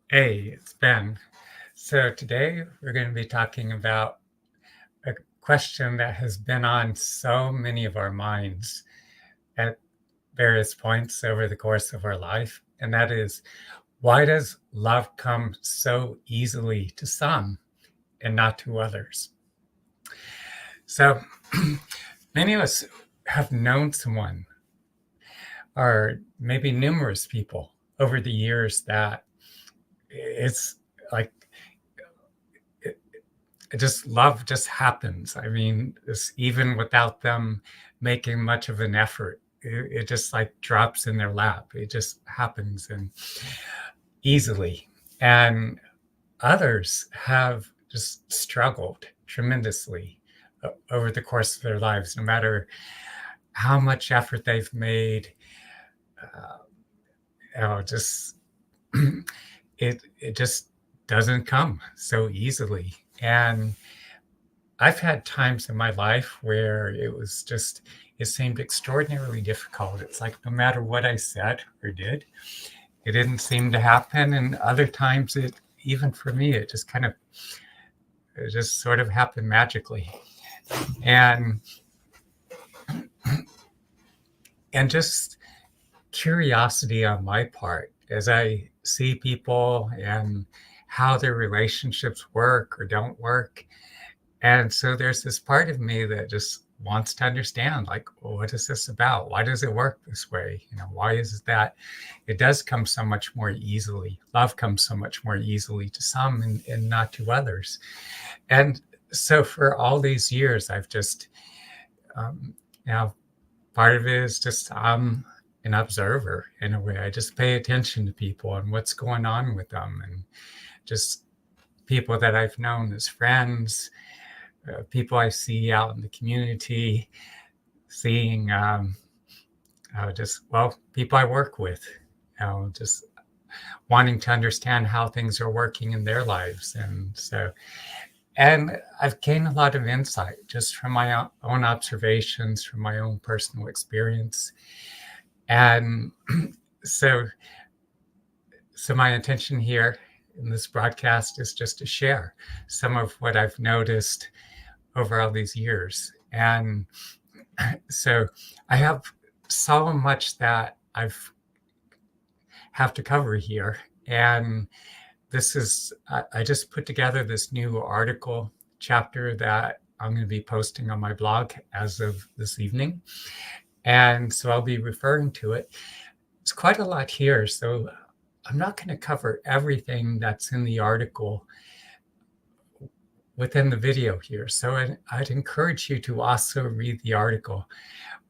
Hey, it's Ben. So today we're going to be talking about a question that has been on so many of our minds at various points over the course of our life, and that is, why does love come so easily to some and not to others? So many of us have known someone, or maybe numerous people over the years, that it's like just love just happens. I mean, it's even without them making much of an effort. It just like drops in their lap. It just happens and easily. And others have just struggled tremendously over the course of their lives, no matter how much effort they've made. Uh, just it just doesn't come so easily. And I've had times in my life where it seemed extraordinarily difficult. It's like no matter what I said or did, it didn't seem to happen. And other times, even for me, it just sort of happened magically. And, and just curiosity on my part as I see people and how their relationships work or don't work. And so there's this part of me that just wants to understand, like, well, what is this about? Why does it work this way? Why is it that it does come so much more easily? Love comes so much more easily to some and not to others. And so for all these years, I've just, now part of it is just I'm an observer in a way. I just pay attention to people and what's going on with them, and just people that I've known as friends, people I see out in the community, seeing people I work with, just wanting to understand how things are working in their lives. And I've gained a lot of insight just from my own observations, from my own personal experience. And so my intention here in this broadcast is just to share some of what I've noticed over all these years. And so I have so much that have to cover here. And I just put together this new article chapter that I'm going to be posting on my blog as of this evening. And so I'll be referring to it. It's quite a lot here, so I'm not going to cover everything that's in the article within the video here. So I'd encourage you to also read the article.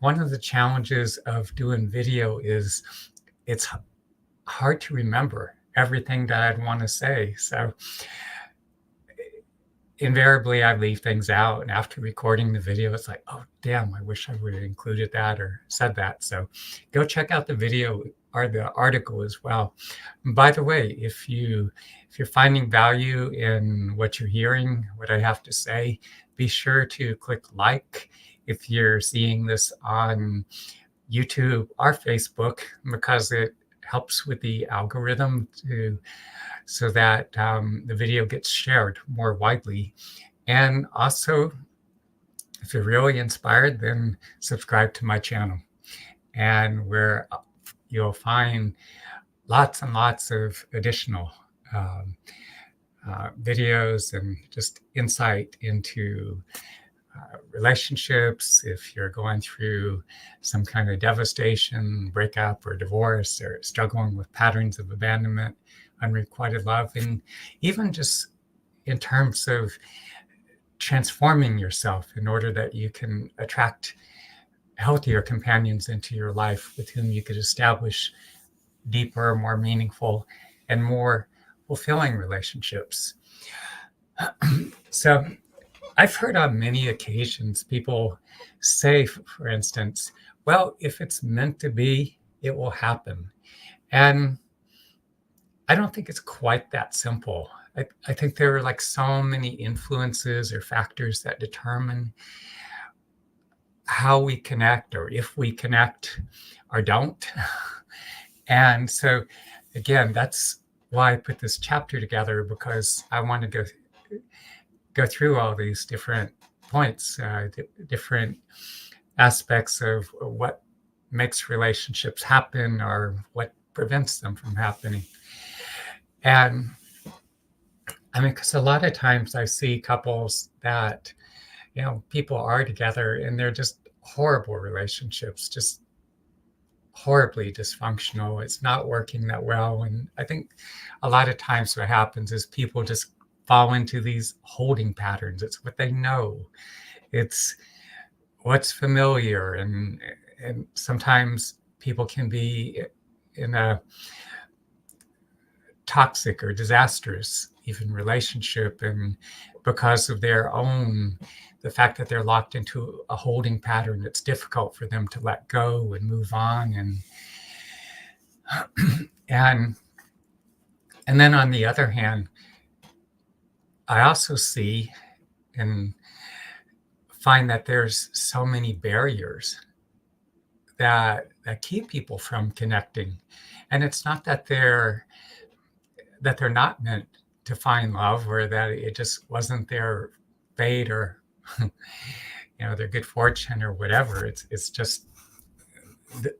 One of the challenges of doing video is it's hard to remember everything that I'd want to say. So invariably I leave things out, and after recording the video, it's like, oh damn, I wish I would have included that or said that. So go check out the video or the article as well. And by the way, if you're finding value in what you're hearing, what I have to say, be sure to click like if you're seeing this on YouTube or Facebook, because it helps with the algorithm so that the video gets shared more widely. And also, if you're really inspired, then subscribe to my channel, and where you'll find lots and lots of additional videos and just insight into relationships. If you're going through some kind of devastation, breakup or divorce, or struggling with patterns of abandonment, unrequited love, and even just in terms of transforming yourself in order that you can attract healthier companions into your life with whom you could establish deeper, more meaningful, and more fulfilling relationships. So I've heard on many occasions people say, for instance, well, if it's meant to be, it will happen. And I don't think it's quite that simple. I think there are like so many influences or factors that determine how we connect, or if we connect or don't. And so again, that's why I put this chapter together, because I want to go through all these different points, different aspects of what makes relationships happen or what prevents them from happening. And I mean, because a lot of times I see couples that, people are together and they're just horrible relationships, just horribly dysfunctional. It's not working that well. And I think a lot of times what happens is people just fall into these holding patterns. It's what they know. It's what's familiar. And sometimes people can be in a toxic or disastrous even relationship, and because of the fact that they're locked into a holding pattern, it's difficult for them to let go and move on. And then on the other hand, I also see and find that there's so many barriers that keep people from connecting. And it's not that they're not meant to find love, or that it just wasn't their fate, or their good fortune or whatever. It's just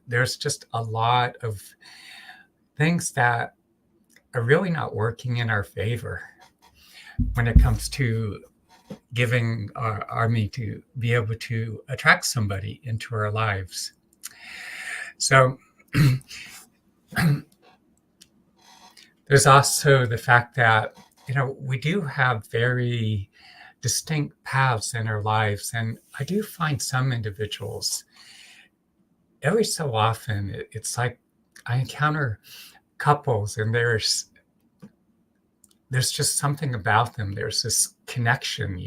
there's just a lot of things that are really not working in our favor when it comes to giving our army to be able to attract somebody into our lives. So there's also the fact that, we do have very distinct paths in our lives. And I do find some individuals, every so often, it's like I encounter couples and there's just something about them. There's this connection.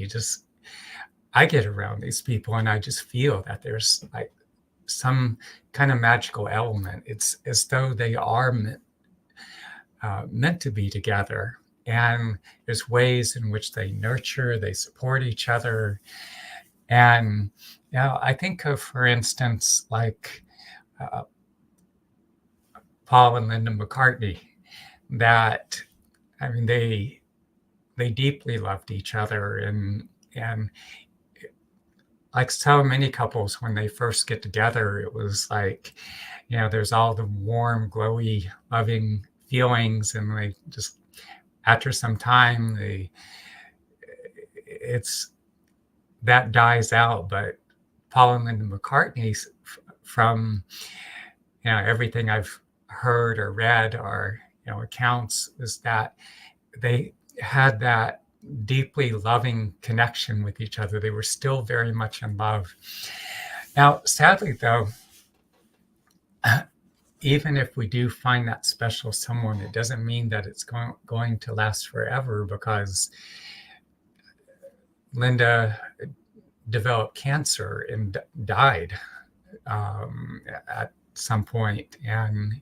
I get around these people and I just feel that there's like some kind of magical element. It's as though they are meant to be together. And there's ways in which they nurture, they support each other. And I think of, for instance, like Paul and Linda McCartney, that, I mean, they deeply loved each other. And like so many couples, when they first get together, it was like, there's all the warm, glowy, loving feelings, and they just, after some time, it's that dies out. But Paul and Linda McCartney, from everything I've heard or read or accounts, is that they had that deeply loving connection with each other. They were still very much in love. Now, sadly, though, even if we do find that special someone, it doesn't mean that it's going to last forever, because Linda developed cancer and died at some point, and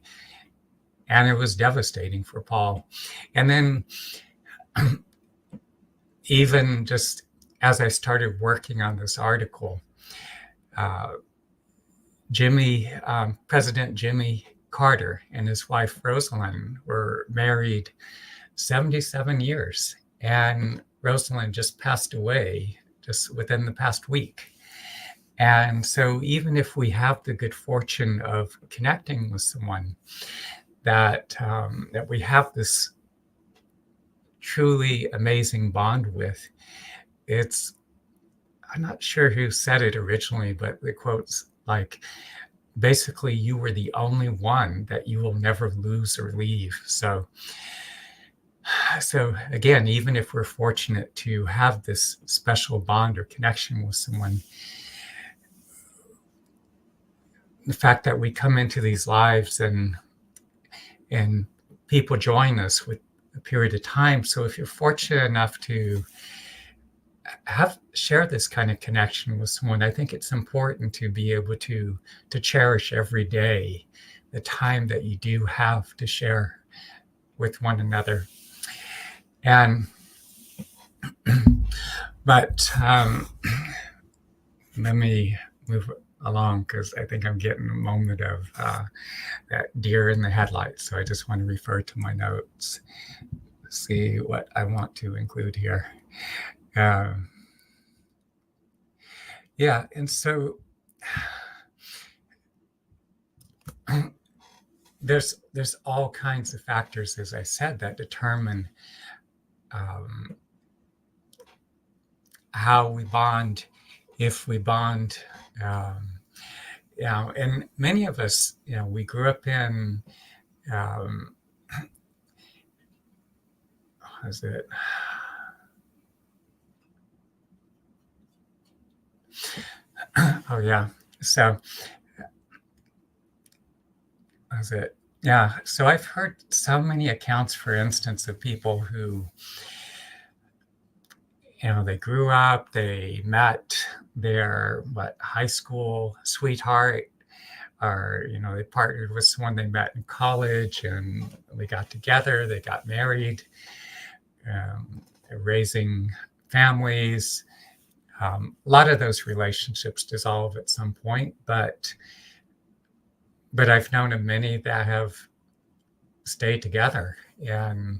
it was devastating for Paul. And then even just as I started working on this article, President Jimmy Carter and his wife Rosalind were married 77 years, and Rosalind just passed away just within the past week. And so even if we have the good fortune of connecting with someone that we have this truly amazing bond with, I'm not sure who said it originally, but the quote's like, basically, you were the only one that you will never lose or leave. So again, even if we're fortunate to have this special bond or connection with someone, the fact that we come into these lives and people join us with a period of time. So if you're fortunate enough to share this kind of connection with someone, I think it's important to be able to cherish every day the time that you do have to share with one another. And but let me move along because I think I'm getting a moment of that deer in the headlights. So I just want to refer to my notes, see what I want to include here. Um, yeah, and so there's all kinds of factors, as I said, that determine um, how we bond, if we bond. Um, and many of us, we grew up in, um, what is it? Oh yeah. So what is it? Yeah. So I've heard so many accounts, for instance, of people who, they grew up, they met their high school sweetheart, or they partnered with someone they met in college, and they got together, they got married, raising families. A lot of those relationships dissolve at some point, but I've known of many that have stayed together, and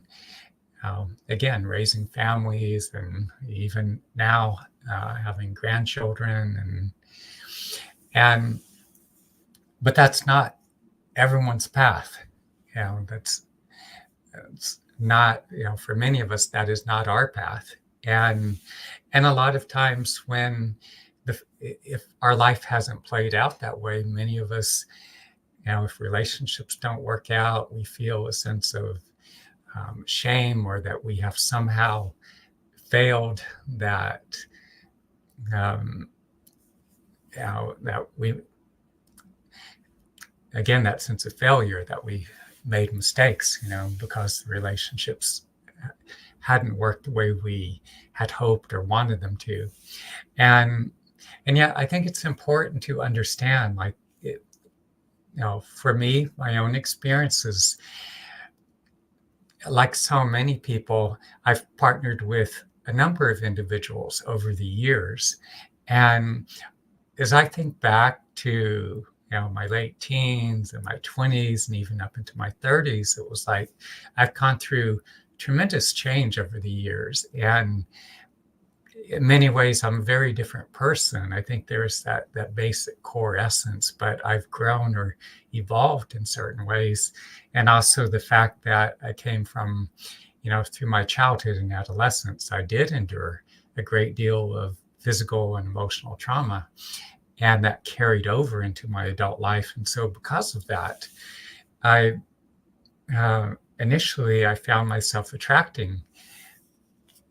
again, raising families, and even now having grandchildren, and but that's not everyone's path. That's not, for many of us, that is not our path. And a lot of times when if our life hasn't played out that way, many of us, if relationships don't work out, we feel a sense of shame, or that we have somehow failed, that um, that we, again, that sense of failure, that we made mistakes, because the relationships hadn't worked the way we had hoped or wanted them to. And yet I think it's important to understand, like, for me, my own experiences, like so many people, I've partnered with a number of individuals over the years. And as I think back to, my late teens and my 20s and even up into my 30s, it was like I've gone through tremendous change over the years. And in many ways, I'm a very different person. I think there's that basic core essence, but I've grown or evolved in certain ways. And also the fact that I came from, through my childhood and adolescence, I did endure a great deal of physical and emotional trauma, and that carried over into my adult life. And so because of that, I initially I found myself attracting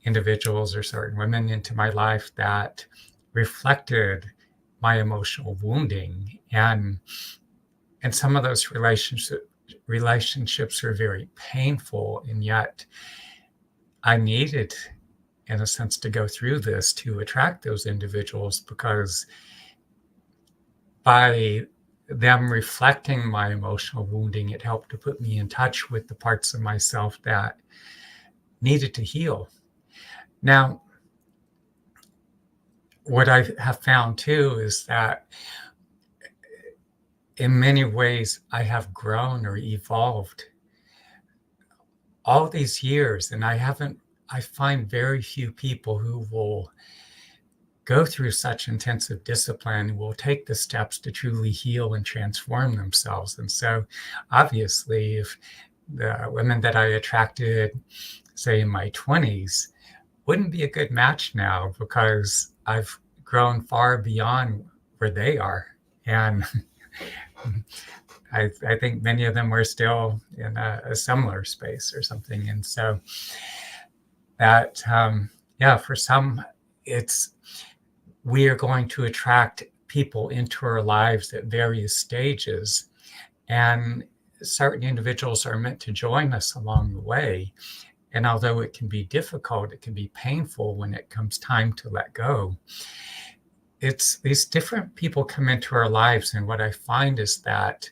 individuals or certain women into my life that reflected my emotional wounding, and some of those relationships are very painful, and yet I needed, in a sense, to go through this to attract those individuals, because by them reflecting my emotional wounding, it helped to put me in touch with the parts of myself that needed to heal. Now, what I have found too is that in many ways I have grown or evolved all these years, and I find very few people who will go through such intensive discipline, will take the steps to truly heal and transform themselves. And so obviously, if the women that I attracted, say in my 20s, wouldn't be a good match now, because I've grown far beyond where they are. And I think many of them were still in a similar space or something. And so that, for some, we are going to attract people into our lives at various stages. And certain individuals are meant to join us along the way. And although it can be difficult, it can be painful when it comes time to let go. It's these different people come into our lives. And what I find is that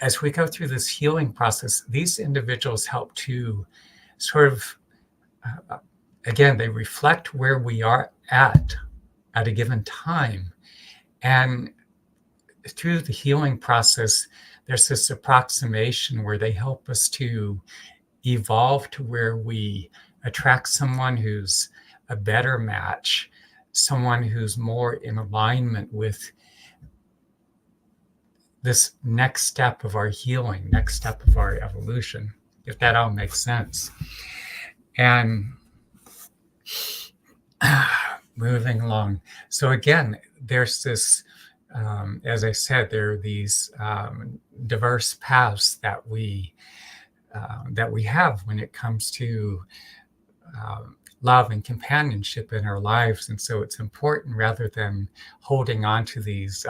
as we go through this healing process, these individuals help to sort of, again, they reflect where we are at a given time. And through the healing process, there's this approximation where they help us to evolve to where we attract someone who's a better match, someone who's more in alignment with this next step of our healing, next step of our evolution, if that all makes sense. And moving along. So again, there's this, as I said, there are these diverse paths that we have when it comes to love and companionship in our lives. And so it's important, rather than holding on to these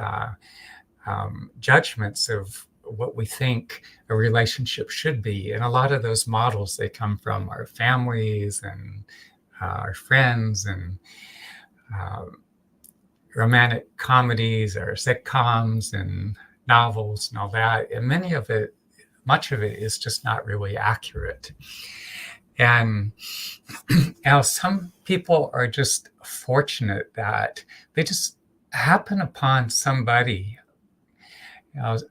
judgments of what we think a relationship should be. And a lot of those models, they come from our families and our friends and romantic comedies or sitcoms and novels and all that. And much of it is just not really accurate. And now some people are just fortunate that they just happen upon somebody.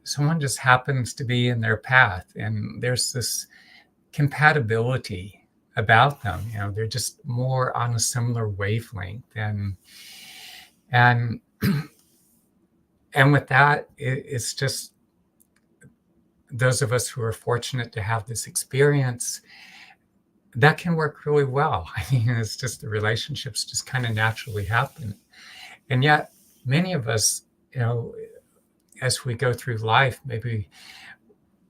Someone just happens to be in their path, and there's this compatibility about them. They're just more on a similar wavelength, and with that, it's just those of us who are fortunate to have this experience, that can work really well. I mean, it's just the relationships just kind of naturally happen. And yet, many of us, as we go through life, maybe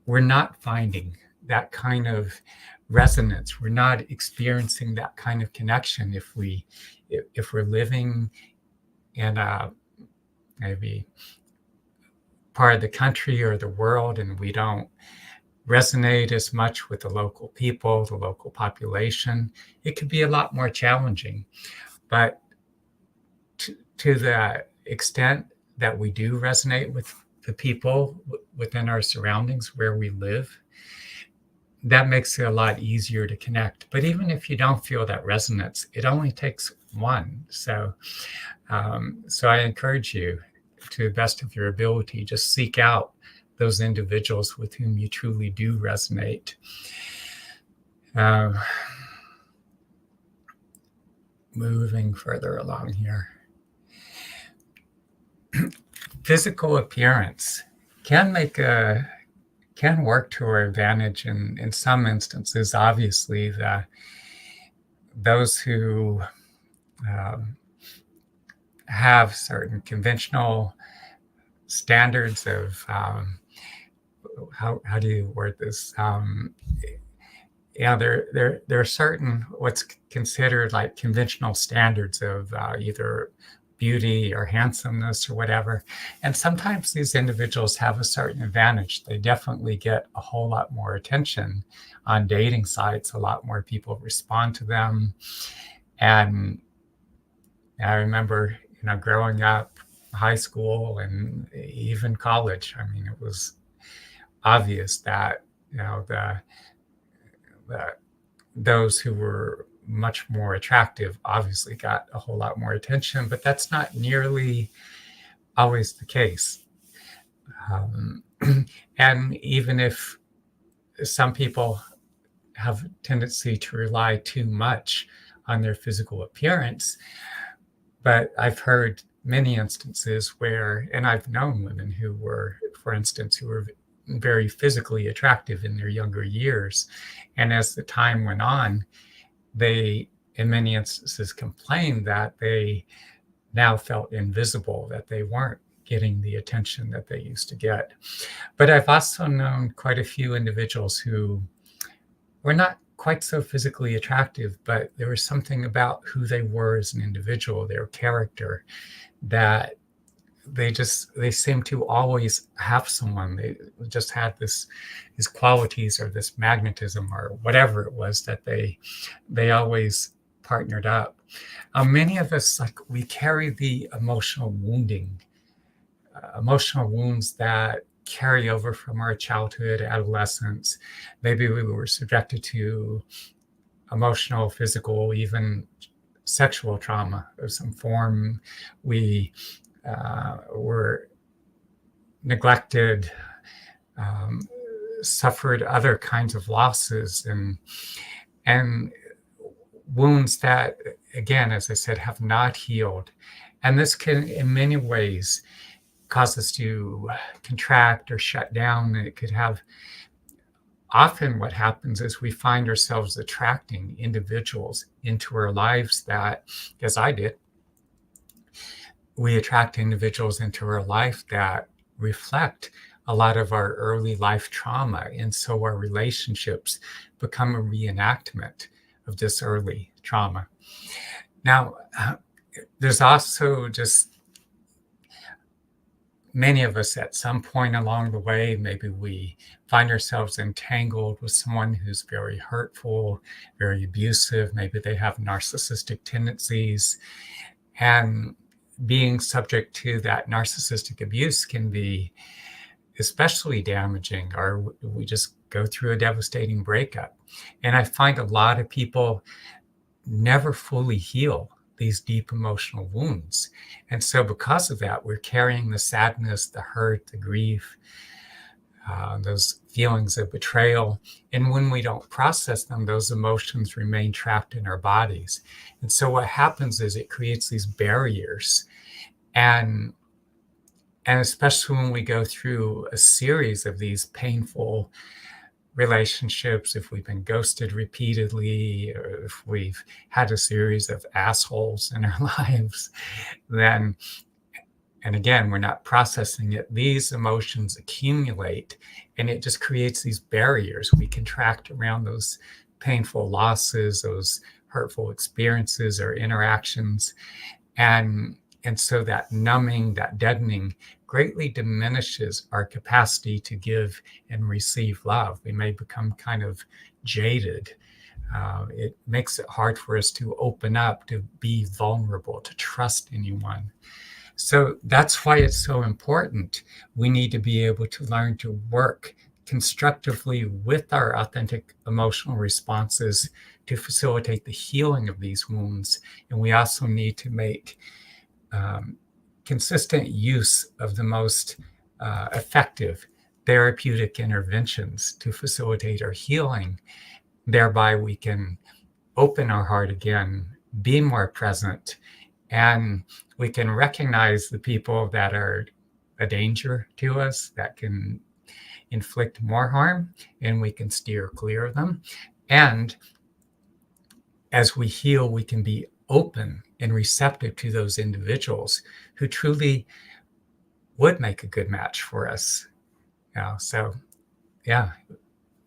we're not finding that kind of resonance. We're not experiencing that kind of connection if we're living in a maybe part of the country or the world, and we don't resonate as much with the local people, the local population. It could be a lot more challenging. But to the extent that we do resonate with the people within our surroundings where we live, that makes it a lot easier to connect. But even if you don't feel that resonance, it only takes one. So I encourage you, to the best of your ability, just seek out those individuals with whom you truly do resonate. Moving further along here. Physical appearance can work to our advantage in some instances. Obviously, those who have certain conventional standards of how do you word this? There are certain what's considered like conventional standards of either beauty or handsomeness or whatever. And sometimes these individuals have a certain advantage. They definitely get a whole lot more attention on dating sites. A lot more people respond to them. And I remember, growing up, high school and even college, I mean, it was obvious that, those who were much more attractive obviously got a whole lot more attention, but that's not nearly always the case. And even if some people have a tendency to rely too much on their physical appearance, but I've heard many instances where, and I've known women who were, for instance, who were very physically attractive in their younger years. And as the time went on, they, in many instances, complained that they now felt invisible, that they weren't getting the attention that they used to get. But I've also known quite a few individuals who were not quite so physically attractive, but there was something about who they were as an individual, their character, that they seemed to always have someone. They just had these qualities or this magnetism or whatever it was that they always partnered up. Many of us, we carry the emotional wounds that carry over from our childhood, adolescence. Maybe we were subjected to emotional, physical, even sexual trauma of some form. We were neglected, um, suffered other kinds of losses, and wounds that, again, as I said, have not healed. And this can, in many ways, cause us to contract or shut down. It could have, often what happens is we find ourselves attracting individuals into our lives that, as I did, we attract individuals into our life that reflect a lot of our early life trauma. And so our relationships become a reenactment of this early trauma. Now, there's also just many of us at some point along the way, maybe we find ourselves entangled with someone who's very hurtful, very abusive. Maybe they have narcissistic tendencies. And being subject to that narcissistic abuse can be especially damaging, or we just go through a devastating breakup. And I find a lot of people never fully heal these deep emotional wounds. And so because of that, we're carrying the sadness, the hurt, the grief, those feelings of betrayal. And when we don't process them, those emotions remain trapped in our bodies. And so what happens is it creates these barriers. And especially when we go through a series of these painful relationships, if we've been ghosted repeatedly, or if we've had a series of assholes in our lives, then, and again, we're not processing it, these emotions accumulate and it just creates these barriers. We contract around those painful losses, those hurtful experiences or interactions. And so that numbing, that deadening greatly diminishes our capacity to give and receive love. We may become kind of jaded. It makes it hard for us to open up, to be vulnerable, to trust anyone. So that's why it's so important. We need to be able to learn to work constructively with our authentic emotional responses to facilitate the healing of these wounds. And we also need to make consistent use of the most effective therapeutic interventions to facilitate our healing. Thereby, we can open our heart again, be more present, and we can recognize the people that are a danger to us, that can inflict more harm, and we can steer clear of them. And as we heal, we can be open and receptive to those individuals who truly would make a good match for us. So yeah,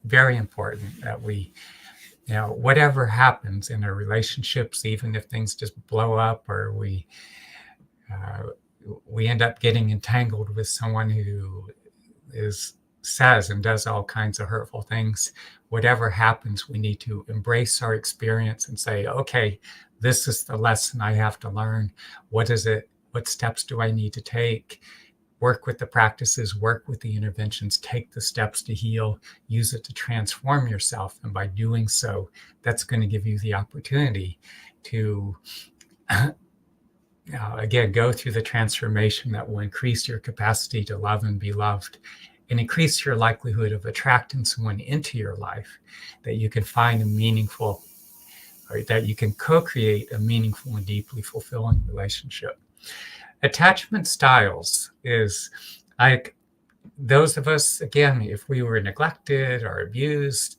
very important that we, whatever happens in our relationships, even if things just blow up or we end up getting entangled with someone who says and does all kinds of hurtful things, whatever happens, we need to embrace our experience and say, okay, this is the lesson I have to learn. What is it? What steps do I need to take? Work with the practices, work with the interventions, take the steps to heal, use it to transform yourself. And by doing so, that's going to give you the opportunity to, again, go through the transformation that will increase your capacity to love and be loved, and increase your likelihood of attracting someone into your life that you can find a meaningful, or that you can co-create a meaningful and deeply fulfilling relationship. Attachment styles is like those of us, again, if we were neglected or abused,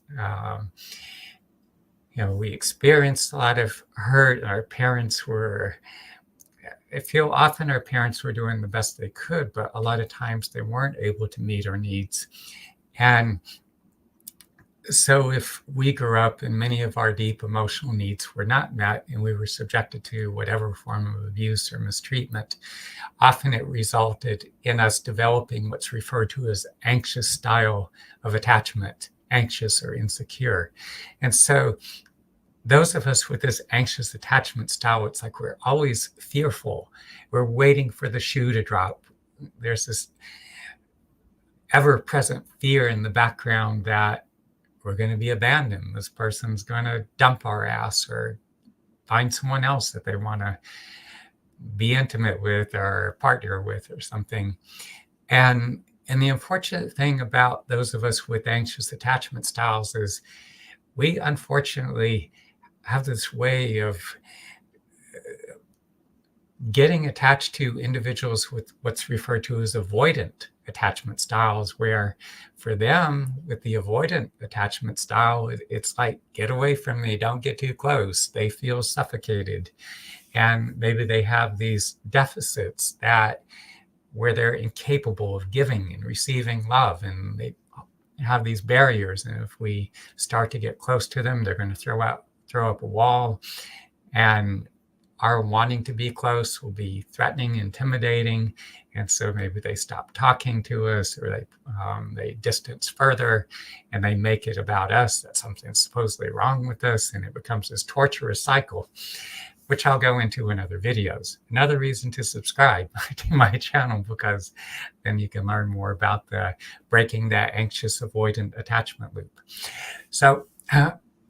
we experienced a lot of hurt. Our parents were, I feel often our parents were doing the best they could, but a lot of times they weren't able to meet our needs. And so if we grew up and many of our deep emotional needs were not met and we were subjected to whatever form of abuse or mistreatment, often it resulted in us developing what's referred to as anxious style of attachment, anxious or insecure. And so those of us with this anxious attachment style, it's like we're always fearful. We're waiting for the shoe to drop. There's this ever-present fear in the background that we're going to be abandoned. This person's going to dump our ass or find someone else that they want to be intimate with or partner with or something. And the unfortunate thing about those of us with anxious attachment styles is we unfortunately have this way of getting attached to individuals with what's referred to as avoidant attachment styles, where for them, with the avoidant attachment style, it's like, get away from me, don't get too close. They feel suffocated. And maybe they have these deficits that where they're incapable of giving and receiving love, and they have these barriers. And if we start to get close to them, they're going to throw up a wall. And our wanting to be close will be threatening, intimidating, and so maybe they stop talking to us, or they distance further, and they make it about us, that something's supposedly wrong with us, and it becomes this torturous cycle, which I'll go into in other videos. Another reason to subscribe to my channel, because then you can learn more about the breaking that anxious avoidant attachment loop. So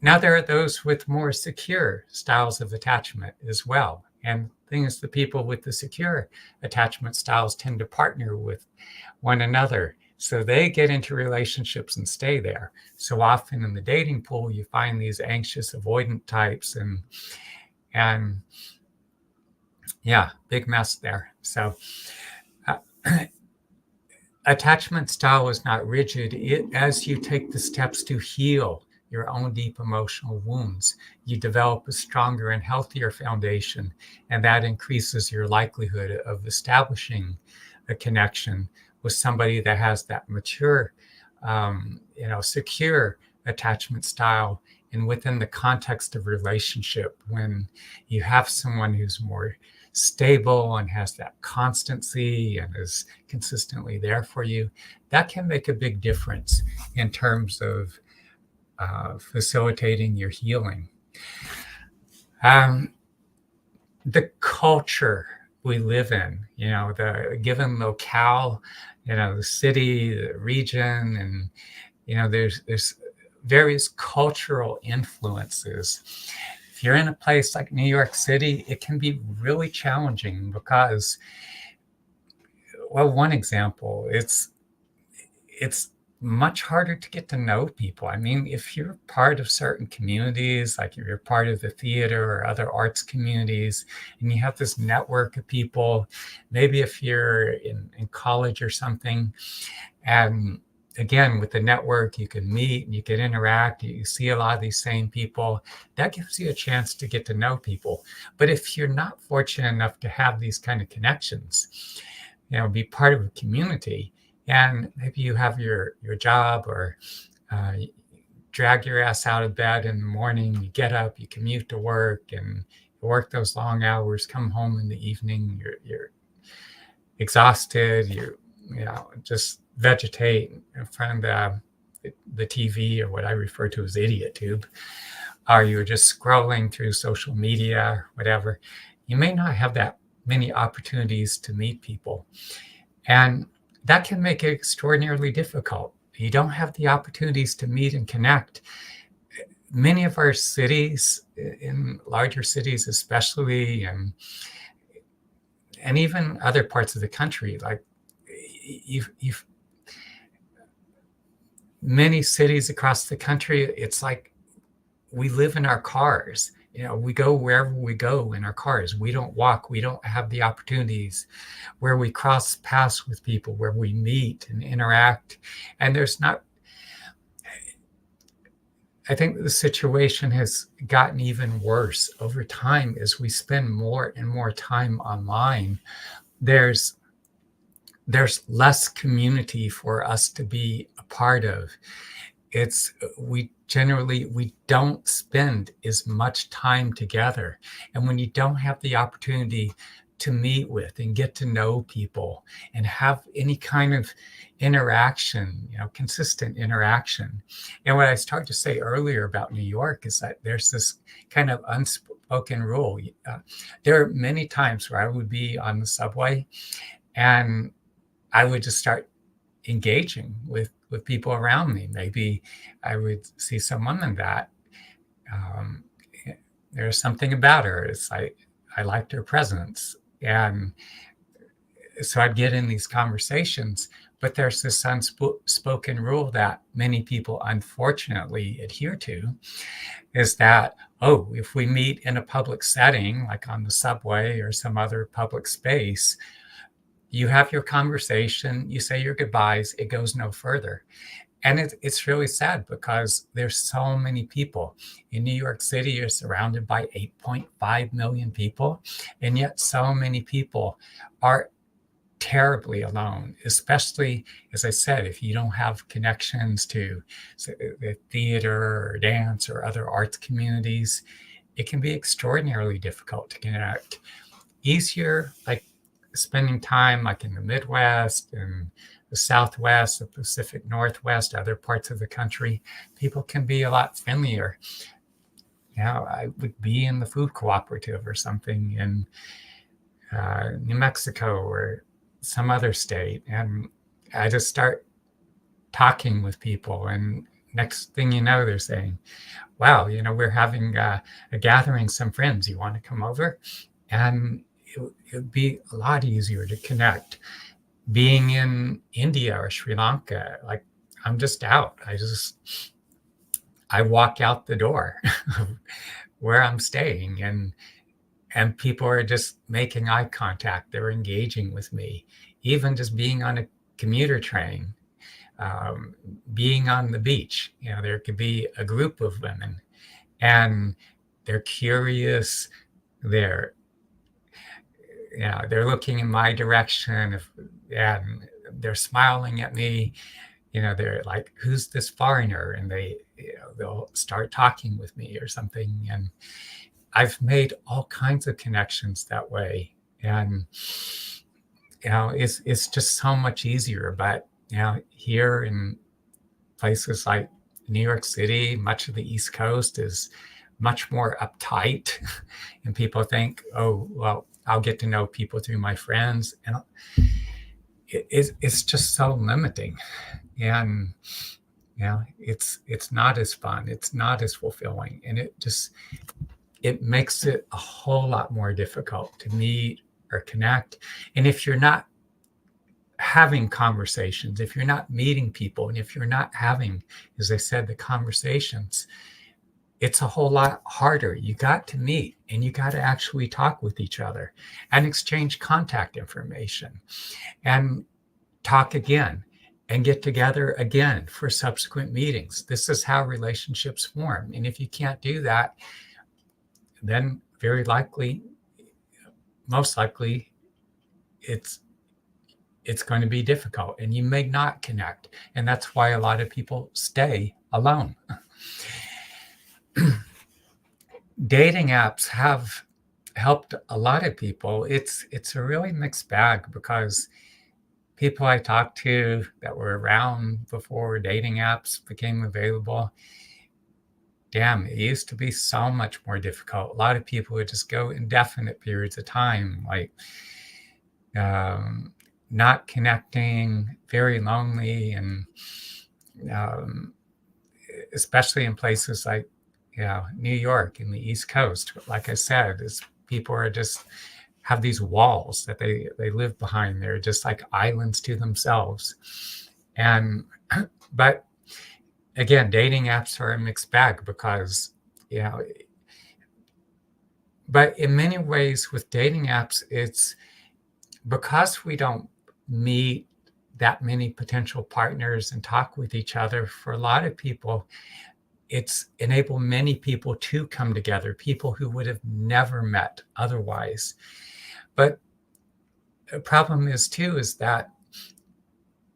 now there are those with more secure styles of attachment as well. And the thing is, the people with the secure attachment styles tend to partner with one another. So they get into relationships and stay there. So often in the dating pool, you find these anxious avoidant types, and yeah, big mess there. So attachment style is not rigid. As you take the steps to heal your own deep emotional wounds, you develop a stronger and healthier foundation, and that increases your likelihood of establishing a connection with somebody that has that mature, secure attachment style. And within the context of relationship, when you have someone who's more stable and has that constancy and is consistently there for you, that can make a big difference in terms of facilitating your healing. The culture we live in, the given locale, the city, the region, and there's various cultural influences. If you're in a place like New York City, it can be really challenging because, well, one example, it's much harder to get to know people. I mean, if you're part of certain communities, like if you're part of the theater or other arts communities, and you have this network of people, maybe if you're in college or something, and again, with the network, you can meet and you can interact, you see a lot of these same people, that gives you a chance to get to know people. But if you're not fortunate enough to have these kind of connections, be part of a community, and maybe you have your job, or drag your ass out of bed in the morning, you get up, you commute to work, and you work those long hours, come home in the evening, you're exhausted, you just vegetate in front of the TV, or what I refer to as idiot tube, or you're just scrolling through social media or whatever. You may not have that many opportunities to meet people, and that can make it extraordinarily difficult. You don't have the opportunities to meet and connect. Many of our cities, in larger cities especially, and even other parts of the country, like you've many cities across the country, it's like we live in our cars. We go wherever we go in our cars. We don't walk. We don't have the opportunities where we cross paths with people, where we meet and interact. And I think the situation has gotten even worse over time as we spend more and more time online. There's less community for us to be a part of. We don't spend as much time together. And when you don't have the opportunity to meet with and get to know people and have any kind of interaction, consistent interaction. And what I started to say earlier about New York is that there's this kind of unspoken rule. There are many times where I would be on the subway and I would just start engaging with people around me. Maybe I would see some woman that there's something about her. It's like I liked her presence, And so I'd get in these conversations, but there's this unspoken rule that many people unfortunately adhere to, is that, oh, if we meet in a public setting, like on the subway or some other public space, you have your conversation, you say your goodbyes, it goes no further. And it's really sad because there's so many people. In New York City, you're surrounded by 8.5 million people, and yet so many people are terribly alone, especially, as I said, if you don't have connections to the theater or dance or other arts communities. It can be extraordinarily difficult to connect. Easier, like spending time like in the Midwest and the Southwest, the Pacific Northwest, other parts of the country, people can be a lot friendlier. I would be in the food cooperative or something in New Mexico or some other state, and I just start talking with people, and next thing you know, they're saying, wow, we're having a gathering, some friends, you want to come over? And it would be a lot easier to connect. Being in India or Sri Lanka, like, I'm just out. I walk out the door where I'm staying, and people are just making eye contact. They're engaging with me. Even just being on a commuter train, being on the beach, there could be a group of women, and they're curious. They're looking in my direction, and they're smiling at me. They're like, who's this foreigner? And they'll start talking with me or something. And I've made all kinds of connections that way. And, it's just so much easier. But, here in places like New York City, much of the East Coast is much more uptight. And people think, oh, well, I'll get to know people through my friends. And it's just so limiting. And, it's not as fun. It's not as fulfilling. And it makes it a whole lot more difficult to meet or connect. And if you're not having conversations, if you're not meeting people, and if you're not having, as I said, the conversations, it's a whole lot harder. You got to meet, and you got to actually talk with each other and exchange contact information and talk again and get together again for subsequent meetings. This is how relationships form. And if you can't do that, then most likely, it's going to be difficult, and you may not connect. And that's why a lot of people stay alone. Dating apps have helped a lot of people. It's a really mixed bag, because people I talked to that were around before dating apps became available, damn, it used to be so much more difficult. A lot of people would just go indefinite periods of time, like not connecting, very lonely, and especially in places like New York and the East Coast. Like I said, is people are just have these walls that they live behind. They're just like islands to themselves. And but again, dating apps are a mixed bag, because but in many ways with dating apps, it's because we don't meet that many potential partners and talk with each other. For a lot of people, it's enabled many people to come together, people who would have never met otherwise. But the problem is that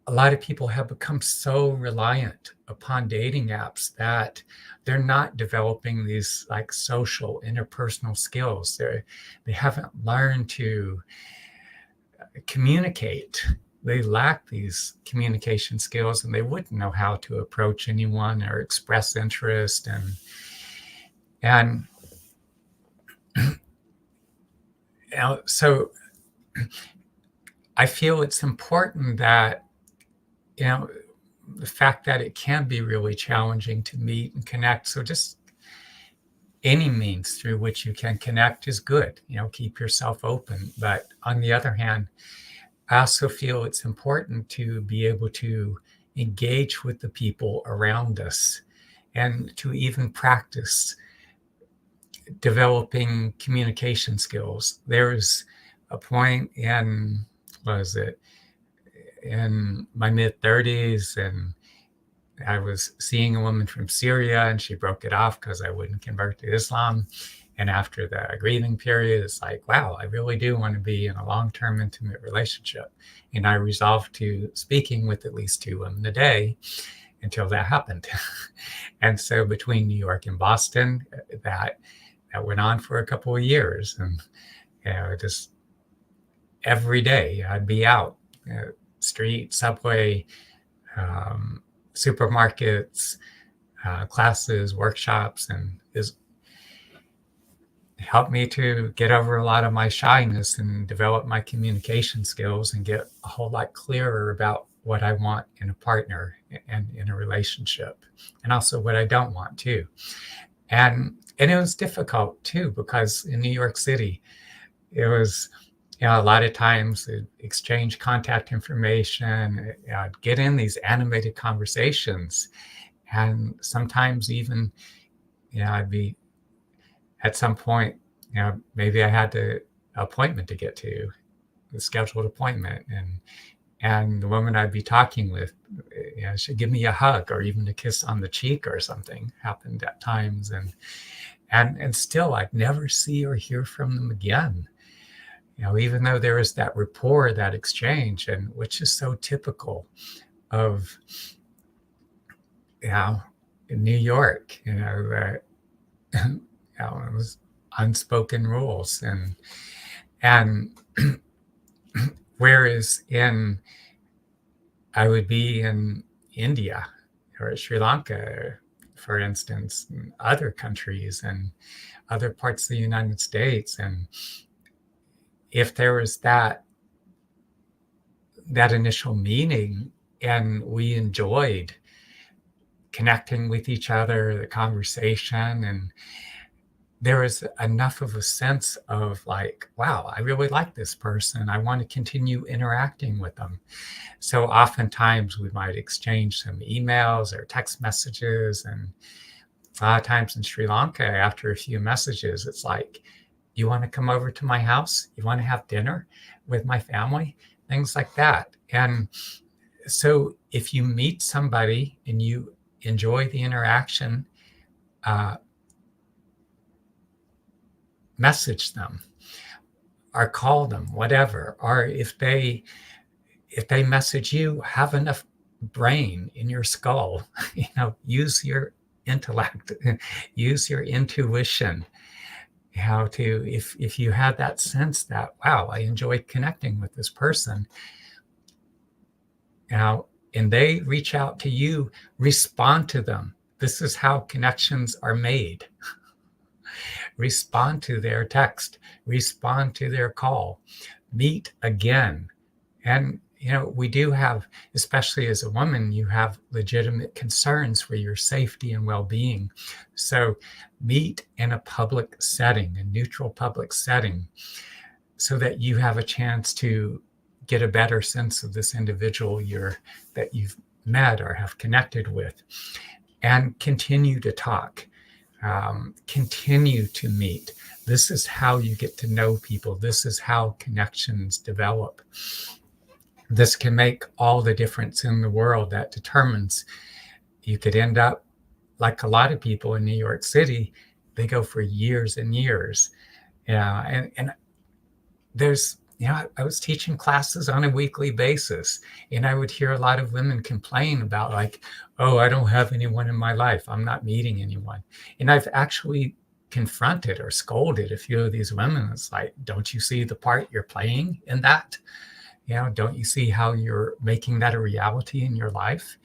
a lot of people have become so reliant upon dating apps that they're not developing these like social interpersonal skills. They haven't learned to communicate. They lack these communication skills, and they wouldn't know how to approach anyone or express interest. And so I feel it's important that the fact that it can be really challenging to meet and connect. So just any means through which you can connect is good. Keep yourself open. But on the other hand, I also feel it's important to be able to engage with the people around us and to even practice developing communication skills. There's a point in, what was it, in my mid 30s, and I was seeing a woman from Syria, and she broke it off because I wouldn't convert to Islam. And after the grieving period, it's like, wow, I really do want to be in a long-term intimate relationship. And I resolved to speaking with at least 2 women a day until that happened. And so between New York and Boston, that went on for a couple of years. And just every day I'd be out, street, subway, supermarkets, classes, workshops, and it helped me to get over a lot of my shyness and develop my communication skills and get a whole lot clearer about what I want in a partner and in a relationship, and also what I don't want too. And it was difficult too, because in New York City, it was, a lot of times exchange contact information, get in these animated conversations. And sometimes even, I'd be at some point, maybe I had an appointment to get to, a scheduled appointment. And the woman I'd be talking with, she'd give me a hug or even a kiss on the cheek or something. Happened at times. And still I'd never see or hear from them again. Even though there is that rapport, that exchange, and which is so typical of, in New York, that, it was unspoken rules. And whereas I would be in India or Sri Lanka, for instance, and other countries and other parts of the United States, and if there was that initial meeting and we enjoyed connecting with each other, the conversation, and there was enough of a sense of like, wow, I really like this person. I want to continue interacting with them. So oftentimes we might exchange some emails or text messages. And a lot of times in Sri Lanka, after a few messages, it's like, you want to come over to my house? You want to have dinner with my family? Things like that. And so if you meet somebody and you enjoy the interaction, message them or call them, whatever. Or if they message you, have enough brain in your skull, use your intellect, use your intuition. How to, if you had that sense that, wow, I enjoy connecting with this person, and they reach out to you, respond to them. This is how connections are made. Respond to their text, respond to their call, meet again. And we do have, especially as a woman, you have legitimate concerns for your safety and well-being. So meet in a public setting, a neutral public setting, so that you have a chance to get a better sense of this individual that you've met or have connected with, and continue to talk, continue to meet. This is how you get to know people. This is how connections develop. This can make all the difference in the world. That determines, you could end up like a lot of people in New York City. They go for years and years. And there's, I was teaching classes on a weekly basis, and I would hear a lot of women complain about like, oh, I don't have anyone in my life. I'm not meeting anyone. And I've actually confronted or scolded a few of these women. It's like, don't you see the part you're playing in that? Don't you see how you're making that a reality in your life?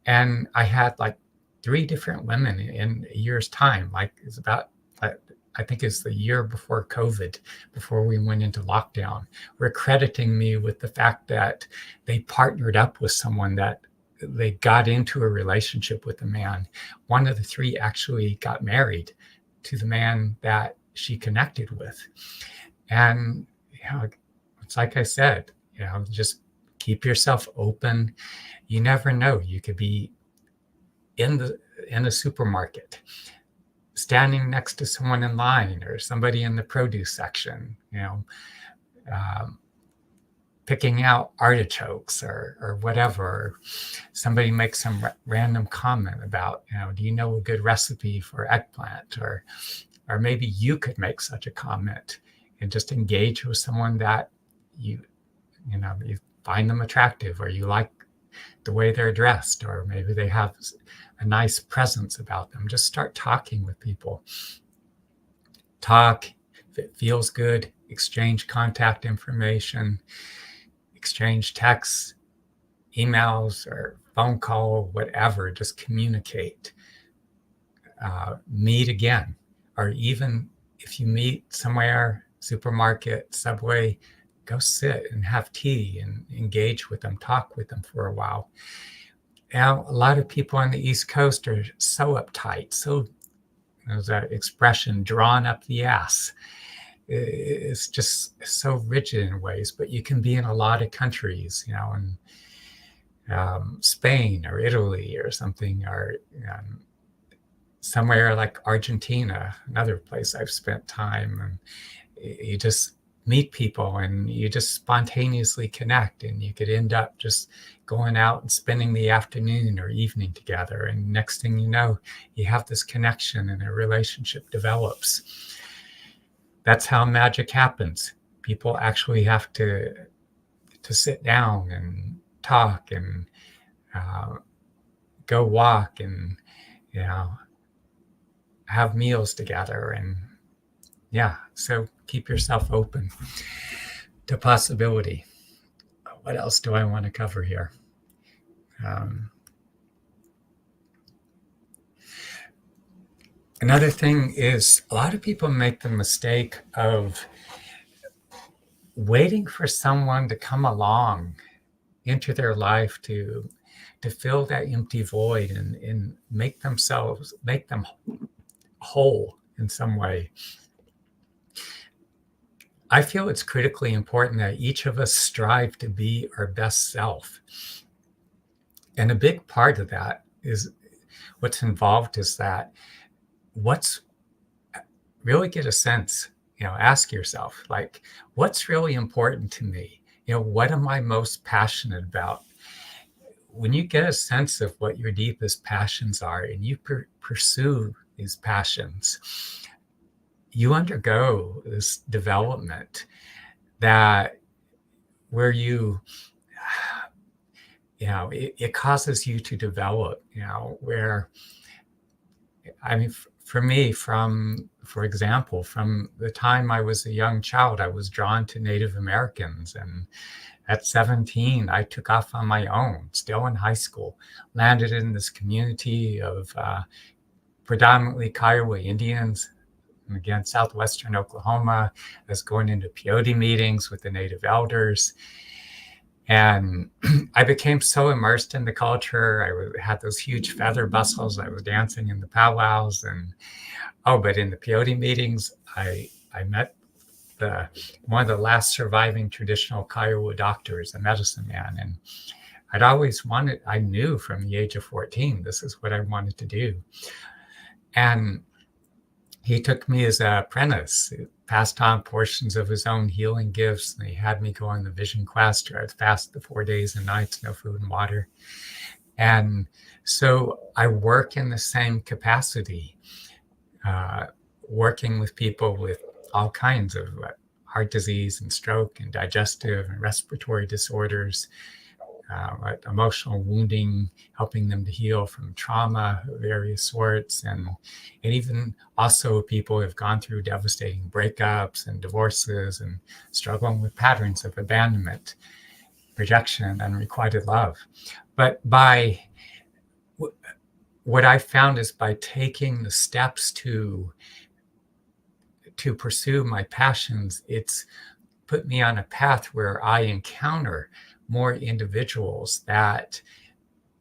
And I had like 3 different women in a year's time. Like it's about, I think it's the year before COVID, before we went into lockdown, were crediting me with the fact that they partnered up with someone, that they got into a relationship with a man. One of the 3 actually got married to the man that she connected with. And it's like I said, just keep yourself open. You never know. You could be in the supermarket, standing next to someone in line or somebody in the produce section, picking out artichokes or whatever. Somebody makes some random comment about, do you know a good recipe for eggplant? Or maybe you could make such a comment and just engage with someone that you find them attractive, or you like the way they're dressed, or maybe they have a nice presence about them. Just start talking with people. Talk. If it feels good, exchange contact information, exchange texts, emails, or phone call, whatever. Just communicate. Meet again. Or even if you meet somewhere, supermarket, subway, go sit and have tea and engage with them, talk with them for a while. Now, a lot of people on the East Coast are so uptight, so there's that expression, drawn up the ass. It's just so rigid in ways, but you can be in a lot of countries, in Spain or Italy or something, or somewhere like Argentina, another place I've spent time, and you just meet people and you just spontaneously connect, and you could end up just going out and spending the afternoon or evening together. And next thing you know, you have this connection and a relationship develops. That's how magic happens. People actually have to sit down and talk and go walk and, have meals together. And so keep yourself open to possibility. What else do I want to cover here? Another thing is, a lot of people make the mistake of waiting for someone to come along into their life to fill that empty void and make them whole in some way. I feel it's critically important that each of us strive to be our best self. And a big part of that is what's involved is that really get a sense, ask yourself, like, what's really important to me? What am I most passionate about? When you get a sense of what your deepest passions are and you pursue these passions, you undergo this development that where it causes you to develop, where, for me, for example, from the time I was a young child, I was drawn to Native Americans. And at 17, I took off on my own, still in high school, landed in this community of predominantly Kiowa Indians. And again, southwestern Oklahoma. I was going into peyote meetings with the Native elders. And I became so immersed in the culture. I had those huge feather bustles. I was dancing in the powwows. But in the peyote meetings, I met one of the last surviving traditional Kiowa doctors, a medicine man. And I knew from the age of 14, this is what I wanted to do. And he took me as an apprentice, passed on portions of his own healing gifts, and he had me go on the vision quest, where I'd fast the 4 days and nights, no food and water. And so I work in the same capacity, working with people with all kinds of heart disease and stroke and digestive and respiratory disorders, emotional wounding, helping them to heal from trauma of various sorts, and even also people who have gone through devastating breakups and divorces and struggling with patterns of abandonment, rejection, and unrequited love. But what I found is by taking the steps to pursue my passions, it's put me on a path where I encounter more individuals, that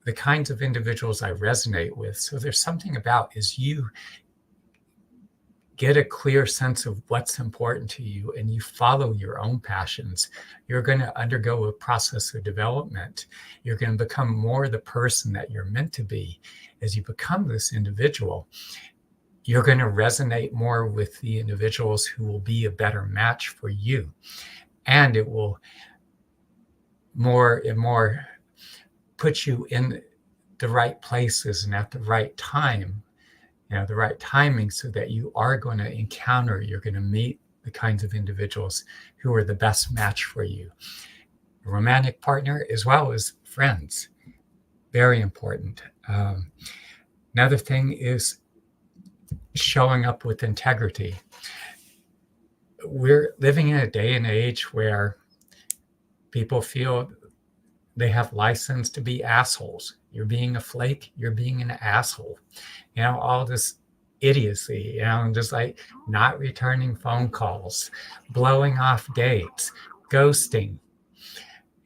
the kinds of individuals I resonate with. So there's something about, as you get a clear sense of what's important to you and you follow your own passions, you're going to undergo a process of development. You're going to become more the person that you're meant to be. As you become this individual, you're going to resonate more with the individuals who will be a better match for you. And it will more and more put you in the right places and at the right time, the right timing, so that you are going to encounter, you're going to meet the kinds of individuals who are the best match for you. A romantic partner as well as friends, very important. Another thing is showing up with integrity. We're living in a day and age where people feel they have license to be assholes. You're being a flake, you're being an asshole. All this idiocy, and just like not returning phone calls, blowing off dates, ghosting.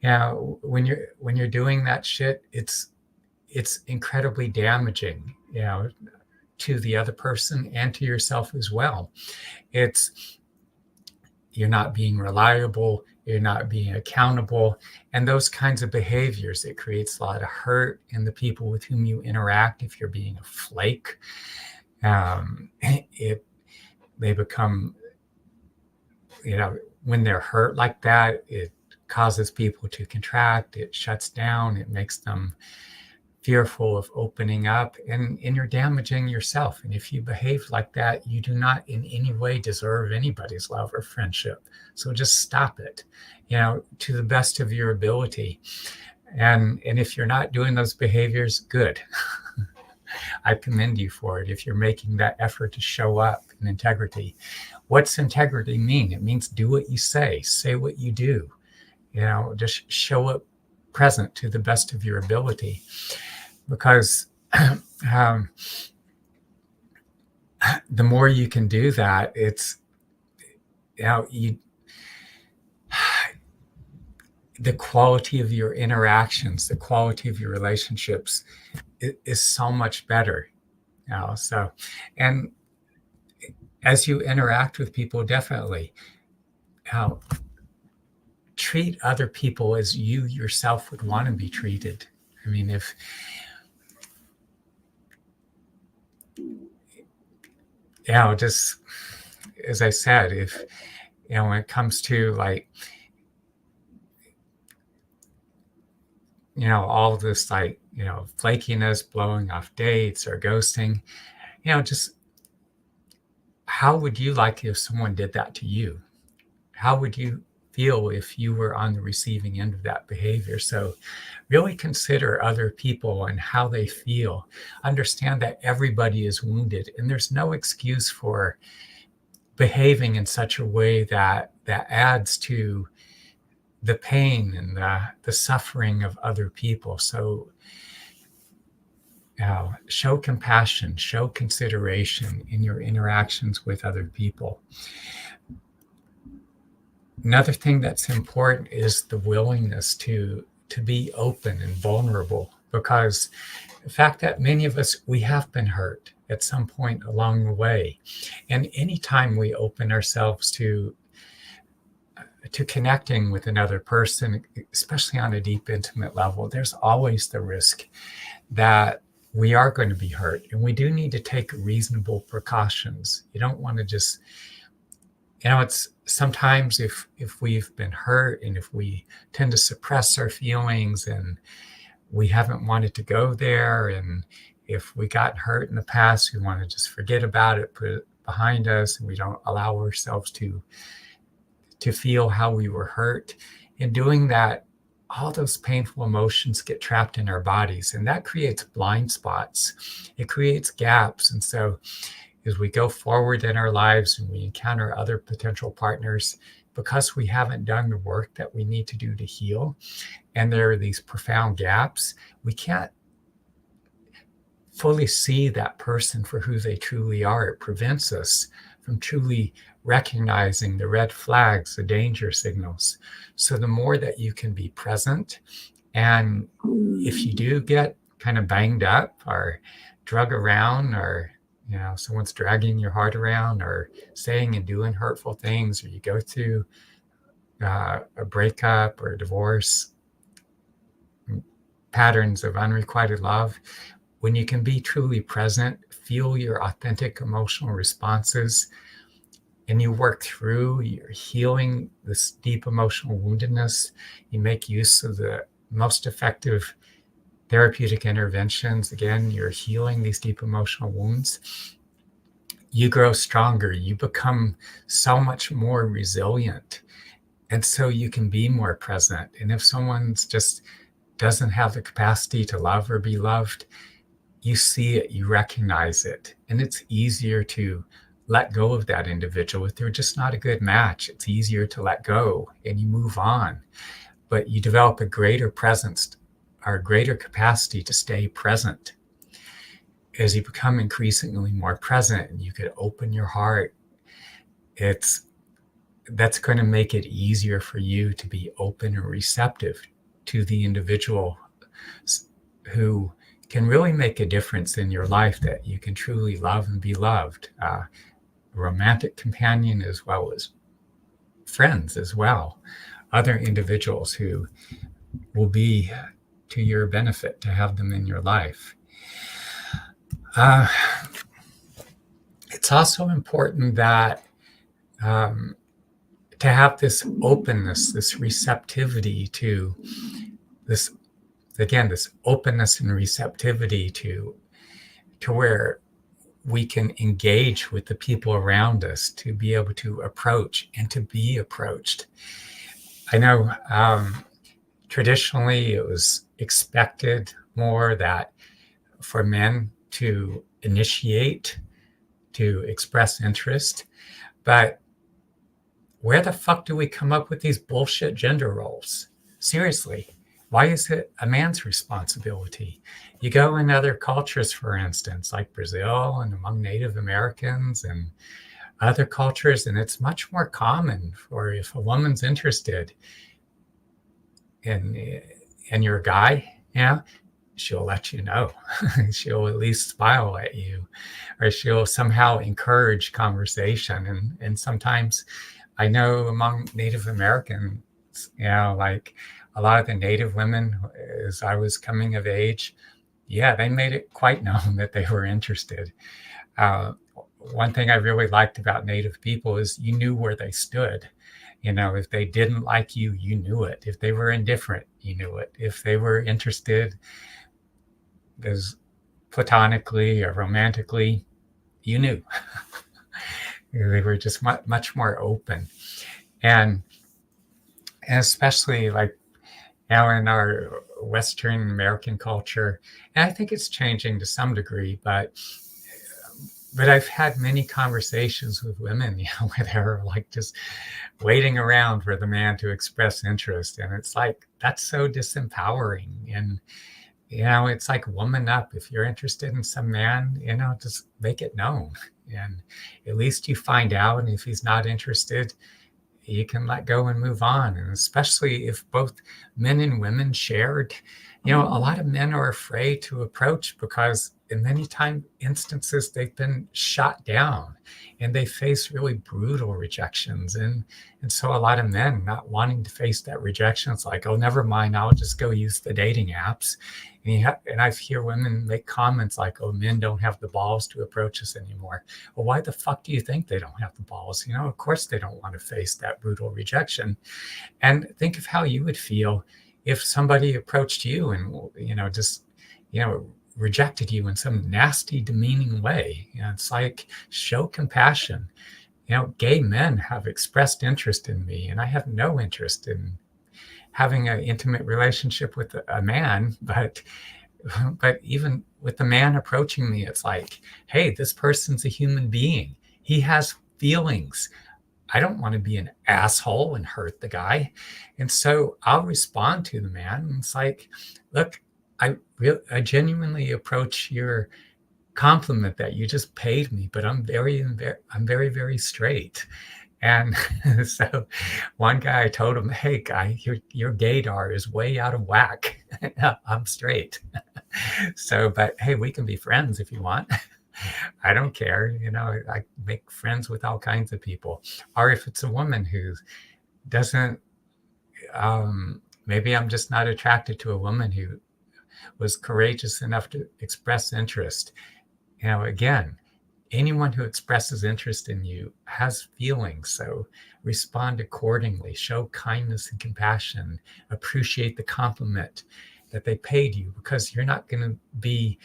When you're doing that shit, it's incredibly damaging, to the other person and to yourself as well. You're not being reliable, you're not being accountable, and those kinds of behaviors, it creates a lot of hurt in the people with whom you interact. If you're being a flake, they become, when they're hurt like that, it causes people to contract, it shuts down, it makes them fearful of opening up, and you're damaging yourself. And if you behave like that, you do not in any way deserve anybody's love or friendship. So just stop it, to the best of your ability. And if you're not doing those behaviors, good. I commend you for it if you're making that effort to show up in integrity. What's integrity mean? It means do what you say what you do, just show up present to the best of your ability. Because the more you can do that, it's, the quality of your interactions, the quality of your relationships is so much better. So, and as you interact with people, definitely treat other people as you yourself would want to be treated. I mean, if just as I said, if when it comes to like all of this, like flakiness, blowing off dates or ghosting, just how would you like if someone did that to you? How would you feel if you were on the receiving end of that behavior? So really consider other people and how they feel. Understand that everybody is wounded, and there's no excuse for behaving in such a way that adds to the pain and the suffering of other people. So show compassion, show consideration in your interactions with other people. Another thing that's important is the willingness to be open and vulnerable, because the fact that many of us, we have been hurt at some point along the way. And anytime we open ourselves to connecting with another person, especially on a deep, intimate level, there's always the risk that we are going to be hurt. And we do need to take reasonable precautions. You don't want to just, it's sometimes if we've been hurt and if we tend to suppress our feelings and we haven't wanted to go there, and if we got hurt in the past, we want to just forget about it, put it behind us, and we don't allow ourselves to feel how we were hurt. In doing that, all those painful emotions get trapped in our bodies, and that creates blind spots. It creates gaps. And so as we go forward in our lives and we encounter other potential partners, because we haven't done the work that we need to do to heal, and there are these profound gaps, we can't fully see that person for who they truly are. It prevents us from truly recognizing the red flags, the danger signals. So the more that you can be present, and if you do get kind of banged up or drug around or Someone's dragging your heart around or saying and doing hurtful things, or you go through a breakup or a divorce, patterns of unrequited love, when you can be truly present, feel your authentic emotional responses, and you work through, you're healing this deep emotional woundedness, you make use of the most effective therapeutic interventions. Again, you're healing these deep emotional wounds. You grow stronger, you become so much more resilient. And so you can be more present. And if someone's just doesn't have the capacity to love or be loved, you see it, you recognize it, and it's easier to let go of that individual. If they're just not a good match, it's easier to let go and you move on. But you develop a greater presence or a greater capacity to stay present. As you become increasingly more present and you could open your heart, that's going to make it easier for you to be open and receptive to the individual who can really make a difference in your life, that you can truly love and be loved. A romantic companion as well as friends as well. Other individuals who will be to your benefit to have them in your life. It's also important that to have this openness, this receptivity to this, again, this openness and receptivity to where we can engage with the people around us, to be able to approach and to be approached. I know traditionally it was expected more that for men to initiate, to express interest, but where the fuck do we come up with these bullshit gender roles? Seriously, why is it a man's responsibility? You go in other cultures, for instance, like Brazil and among Native Americans and other cultures, and it's much more common for, if a woman's interested in you're a guy, she'll let you know. She'll at least smile at you, or she'll somehow encourage conversation. And sometimes I know among Native Americans, like a lot of the Native women, as I was coming of age, they made it quite known that they were interested. One thing I really liked about Native people is you knew where they stood. If they didn't like you, you knew it. If they were indifferent, you knew it. If they were interested, as platonically or romantically, you knew. They were just much more open. And especially like now in our Western American culture, and I think it's changing to some degree, but I've had many conversations with women, where they're like just waiting around for the man to express interest. And it's like, that's so disempowering. And, it's like, woman up. If you're interested in some man, just make it known. And at least you find out. And if he's not interested, you can let go and move on. And especially if both men and women shared, a lot of men are afraid to approach because in many instances they've been shot down and they face really brutal rejections. And so a lot of men not wanting to face that rejection, it's like, oh, never mind, I'll just go use the dating apps. And I hear women make comments like, oh, men don't have the balls to approach us anymore. Well, why the fuck do you think they don't have the balls? Of course they don't want to face that brutal rejection. And think of how you would feel if somebody approached you and, just, rejected you in some nasty, demeaning way. It's like, show compassion. Gay men have expressed interest in me, and I have no interest in having an intimate relationship with a man, but even with the man approaching me, it's like, hey, this person's a human being. He has feelings. I don't want to be an asshole and hurt the guy. And so I'll respond to the man. And it's like, look, I genuinely approach your compliment that you just paid me, but I'm very, very straight. And so one guy, I told him, hey, guy, your gaydar is way out of whack. I'm straight. So, but hey, we can be friends if you want. I don't care. I make friends with all kinds of people. Or if it's a woman who doesn't, maybe I'm just not attracted to a woman who was courageous enough to express interest. Again, anyone who expresses interest in you has feelings. So respond accordingly, show kindness and compassion, appreciate the compliment that they paid you, because you're not going to be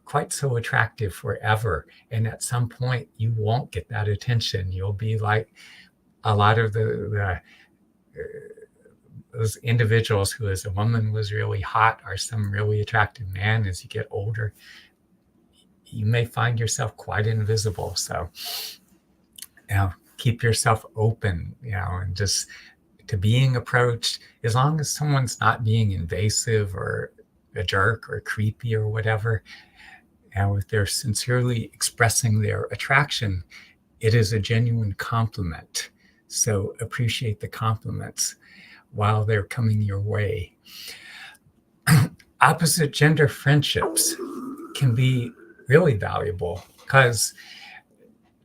quite so attractive forever. And at some point, you won't get that attention. You'll be like a lot of those individuals who, as a woman, was really hot, or some really attractive man. As you get older, you may find yourself quite invisible. So, keep yourself open, and just to being approached, as long as someone's not being invasive or a jerk or creepy or whatever. If they're sincerely expressing their attraction, it is a genuine compliment. So appreciate the compliments while they're coming your way. Opposite gender friendships can be really valuable, because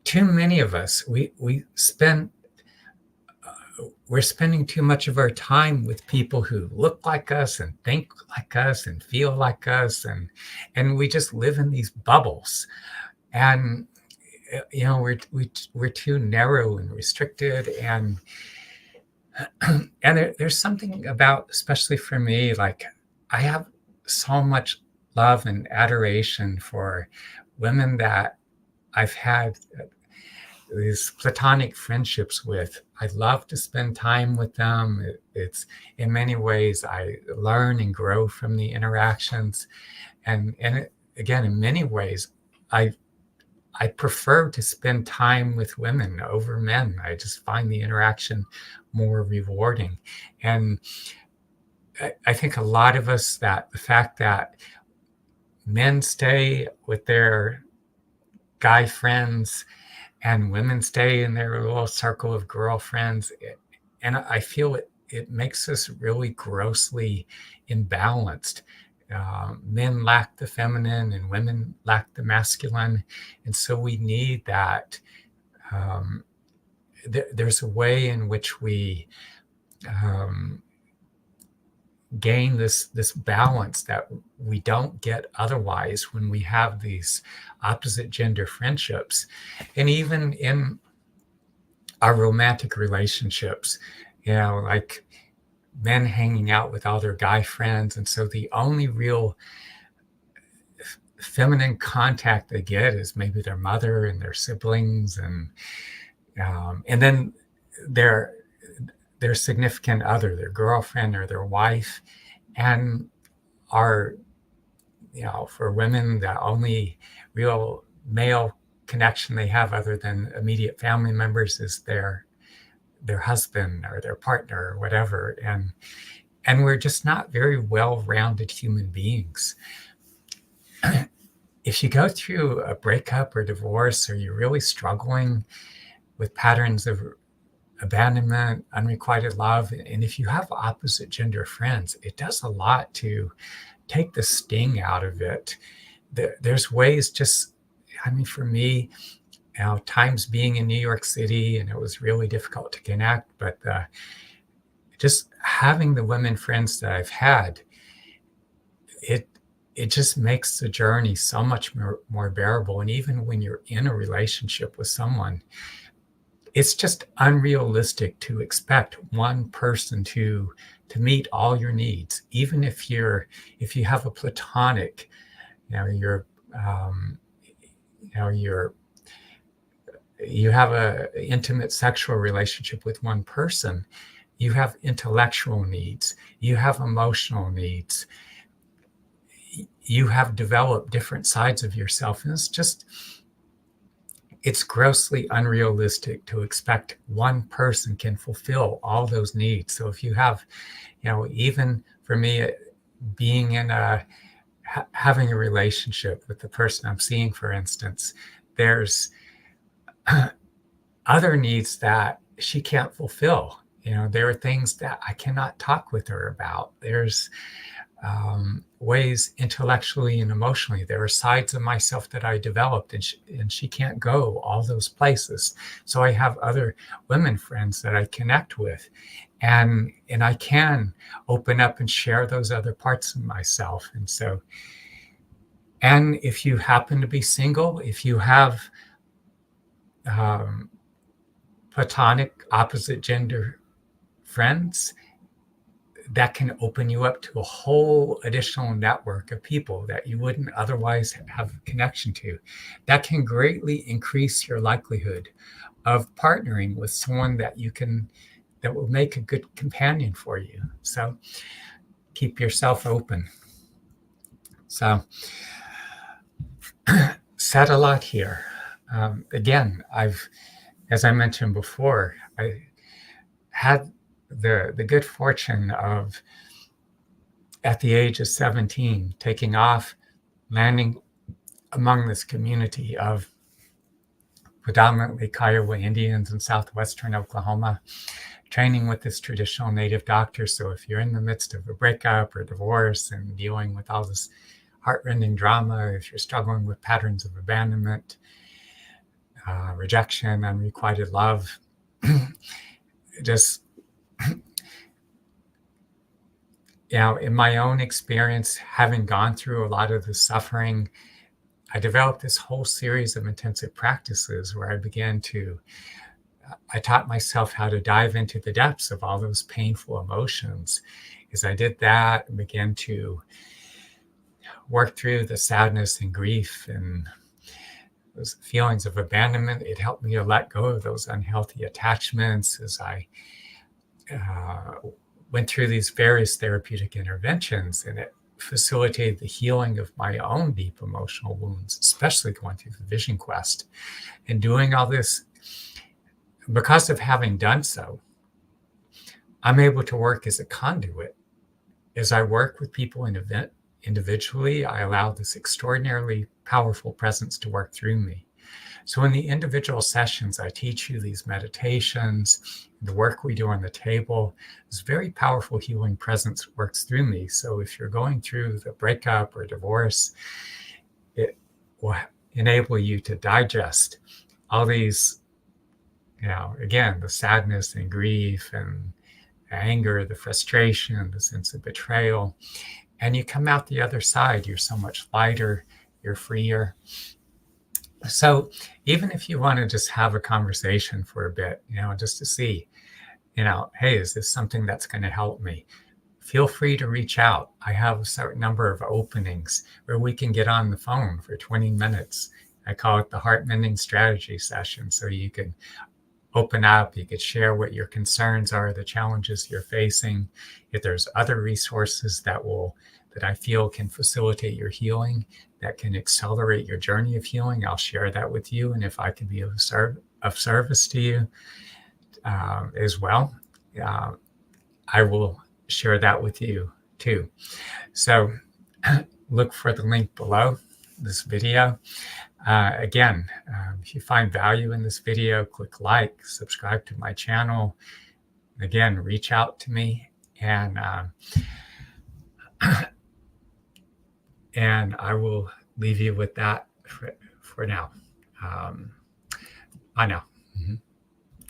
too many of us, we're spending too much of our time with people who look like us and think like us and feel like us, and we just live in these bubbles. And we're too narrow and restricted, and there's something about, especially for me, like, I have so much love and adoration for women that I've had these platonic friendships with. I love to spend time with them. It's in many ways I learn and grow from the interactions, and again, in many ways, I prefer to spend time with women over men. I just find the interaction more rewarding. And I think a lot of us, that the fact that men stay with their guy friends and women stay in their little circle of girlfriends, and I feel it makes us really grossly imbalanced. Men lack the feminine and women lack the masculine, and so we need that. There's a way in which we gain this balance that we don't get otherwise when we have these opposite gender friendships. And even in our romantic relationships, like men hanging out with all their guy friends, and so the only real feminine contact they get is maybe their mother and their siblings, and then their significant other, their girlfriend or their wife. And our, for women, the only real male connection they have other than immediate family members is their husband or their partner or whatever. And we're just not very well-rounded human beings. If you go through a breakup or divorce, or you're really struggling with patterns of abandonment, unrequited love, and if you have opposite gender friends, it does a lot to take the sting out of it. There's ways, just, for me, times being in New York City, and it was really difficult to connect, but just having the women friends that I've had, it just makes the journey so much more bearable. And even when you're in a relationship with someone, it's just unrealistic to expect one person to meet all your needs. Even if you have a platonic, you have a intimate sexual relationship with one person, you have intellectual needs, you have emotional needs, you have developed different sides of yourself. And it's grossly unrealistic to expect one person can fulfill all those needs. So if you have, even for me, being in having a relationship with the person I'm seeing, for instance, there's other needs that she can't fulfill. There are things that I cannot talk with her about. There's ways intellectually and emotionally. There are sides of myself that I developed, and she can't go all those places. So I have other women friends that I connect with, and I can open up and share those other parts of myself. And so, and if you happen to be single, if you have um, platonic opposite gender friends, that can open you up to a whole additional network of people that you wouldn't otherwise have a connection to. That can greatly increase your likelihood of partnering with someone that will make a good companion for you. So keep yourself open. So said a lot here. Again, as I mentioned before, I had the good fortune of, at the age of 17, taking off, landing among this community of predominantly Kiowa Indians in southwestern Oklahoma, training with this traditional native doctor. So if you're in the midst of a breakup or divorce and dealing with all this heartrending drama, if you're struggling with patterns of abandonment, rejection, unrequited love, just, in my own experience, having gone through a lot of the suffering, I developed this whole series of intensive practices where I taught myself how to dive into the depths of all those painful emotions. As I did that, I began to work through the sadness and grief and those feelings of abandonment. It helped me to let go of those unhealthy attachments as I went through these various therapeutic interventions, and it facilitated the healing of my own deep emotional wounds, especially going through the vision quest. And doing all this, because of having done so, I'm able to work as a conduit. As I work with people individually, I allow this extraordinarily powerful presence to work through me. So in the individual sessions, I teach you these meditations, the work we do on the table. This very powerful healing presence works through me. So if you're going through the breakup or divorce, it will enable you to digest all these, again, the sadness and grief and anger, the frustration, the sense of betrayal. And you come out the other side, you're so much lighter, you're freer. So even if you want to just have a conversation for a bit, just to see, hey, is this something that's going to help me? Feel free to reach out. I have a certain number of openings where we can get on the phone for 20 minutes. I call it the Heart Mending Strategy Session. So you can open up, you could share what your concerns are, the challenges you're facing. If there's other resources that I feel can facilitate your healing, that can accelerate your journey of healing, I'll share that with you. And if I can be of service to you as well, I will share that with you too. So look for the link below this video. Again, if you find value in this video, click like, subscribe to my channel. Again, reach out to me, and I will leave you with that for now. Bye now.